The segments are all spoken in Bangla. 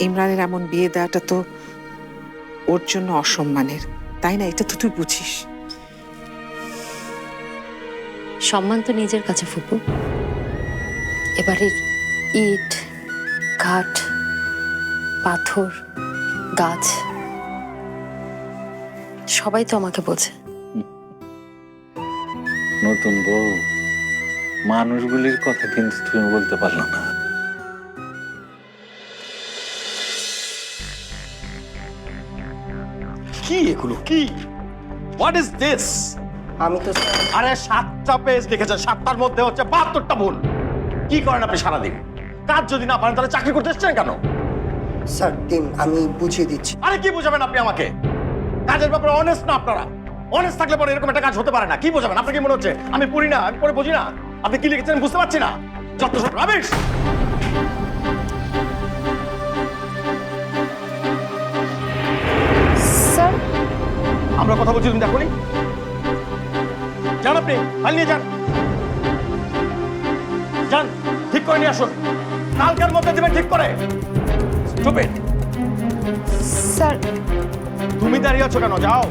ইমরানের এমন বিয়ে দেওয়াটা তো ওর জন্য অসম্মানের, তাই না? এটা তো তুই বুঝিস। সম্মান তো নিজের কাছে ফুপু। এবারের ইট, কাঠ, পাথর, গাছ সবাই তো আমাকে বোঝে। নতুন বউ, মানুষগুলির কথা কিন্তু তুমি বলতে পারলো না। কি এগুলো? কি হোয়াট ইজ দিস? আমি তো আরে 7টা পেজ লিখেছেন, 7টার মধ্যে হচ্ছে 72টা ভুল। কি করেন আপনি সারাদিন? কাজ যদি না পারেন তাহলে চাকরি করতে এসেছেন কেন? স্যার দিন, আমি বুঝিয়ে দিচ্ছি। আরে কি বোঝাবেন আপনি আমাকে? কাজের ব্যাপারে অনেস্ট না আপনারা। অনেস্ট থাকলে পরে এরকম একটা কাজ হতে পারে না। কি বোঝাবেন? আপনার কি মনে হচ্ছে আমি পড়ি না, আমি পরে বুঝি না? আপনি কি লিখেছেন বুঝতে পারছি না? যত সব রাবিশ। স্যার, আমরা কথা বলছি, তুমি দেখোনি? যান আপনি, ফাইল নিয়ে যান। যান, ঠিক করে নিয়ে আসুন। কালকের মধ্যে দেবেন ঠিক করে। স্টুপিড। স্যার তুমি দাঁড়িয়ে আছো কেন? যাও।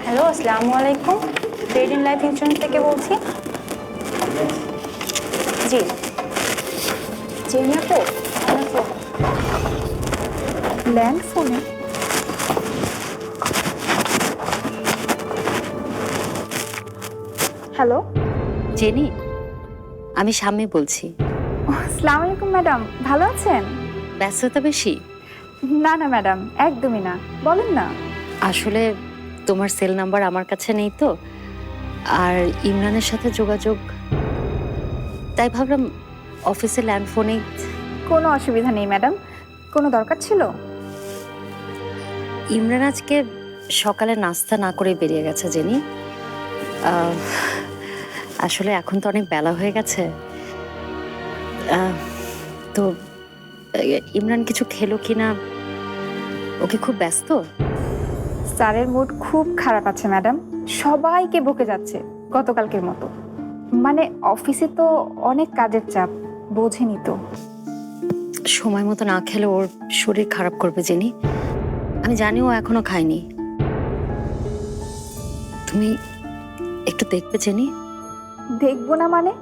হ্যালো, আসসালামু আলাইকুম। ট্রেড ইন লাইফ ইন্স্যুরেন্স থেকে বলছি। জি জেনি আপু, আপনার ফোন। ল্যান্ড ফোনে? হ্যালো, জেনি, আমি শাম্মী বলছি। আসসালামু আলাইকুম ম্যাডাম, ভালো আছেন? ব্যস্ততা বেশি? না না ম্যাডাম, একদমই না, বলেন না। আসলে তোমার সেল নাম্বার আমার কাছে নেই তো, আর ইমরানের সাথে যোগাযোগ, তাই ভাবলাম অফিসে ল্যান্ড ফোনে। কোনো অসুবিধা নেই ম্যাডাম, কোনো দরকার ছিল? ইমরান আজকে সকালে নাস্তা না করে বেরিয়ে গেছে জেনি। আসলে এখন তো অনেক বেলা হয়ে গেছে, তো ইমরান কিছু খেলো কিনা, ওকে খুব ব্যস্ত। স্যারের মুড খুব খারাপ আছে ম্যাডাম, সবাইকে বকে যাচ্ছে গতকালকের মতো। মানে অফিসে তো অনেক কাজের চাপ, বোঝেনি তো। সময় মতো না খেলে ওর শরীর খারাপ করবে জেনি, আমি জানি ও এখনো খায়নি। তুমি একটু দেখবে জেনি। দেখবো না মানে?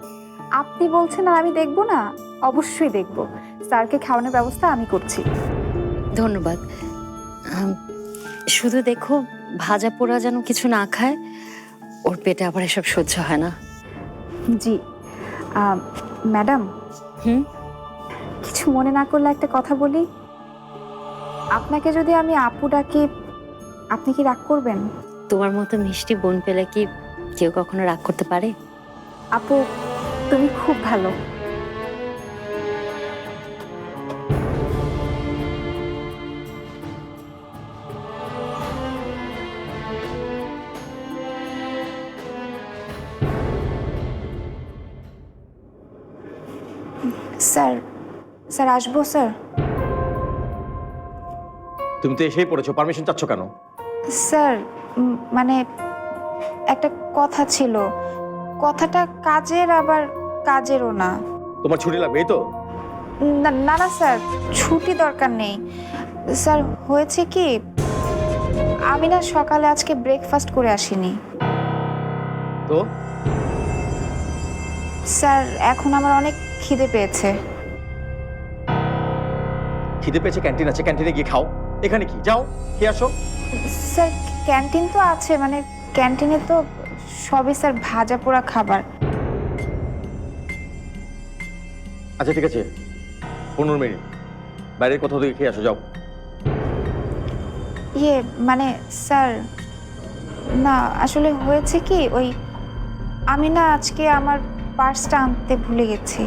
আপনি বলছেন আর আমি দেখবো না? অবশ্যই দেখবো। স্যারকে খাওয়ানোর ব্যবস্থা আমি করছি। ধন্যবাদ। শুধু দেখো ভাজা পোড়া যেন কিছু না খায়, ওর পেটে আবার এসব সহ্য হয় না। জি ম্যাডাম, হুম, কিছু মনে না করলে একটা কথা বলি। আপনাকে যদি আমি আপু ডাকি, আপনি কি রাগ করবেন? তোমার মতো মিষ্টি বোন পেলে কি কেউ কখনো রাগ করতে পারে? আপু, তুমি খুব ভালো। স্যার, স্যার আসবো স্যার? তুমি তো এসেই পড়েছো, পারমিশন চাচ্ছ কেন? স্যার মানে একটা কথা ছিল, কথাটা কাজের আবার কাজেরও না। তোমার ছুটি লাগবে, এই তো? না না না স্যার, ছুটি দরকার নেই। স্যার হয়েছে কি, আমি না সকালে আজকে ব্রেকফাস্ট করে আসিনি। তো স্যার এখন আমার অনেক খিদে পেয়েছে। খিদে পেয়েছে, ক্যান্টিন আছে, ক্যান্টিনে গিয়ে খাও। এখানে কি? যাও খেয়ে আসো। স্যার ক্যান্টিন তো আছে, মানে ক্যান্টিনে তো সবই স্যার ভাজা পোড়া খাবার। আচ্ছা ঠিক আছে, 15 মিনিট বাইরে কোথাও থেকে খেয়ে আসো, যাও। ইয়ে মানে স্যার, না আসলে হয়েছে কি, ওই আমি না আজকে আমার পার্সটা আনতে ভুলে গেছি।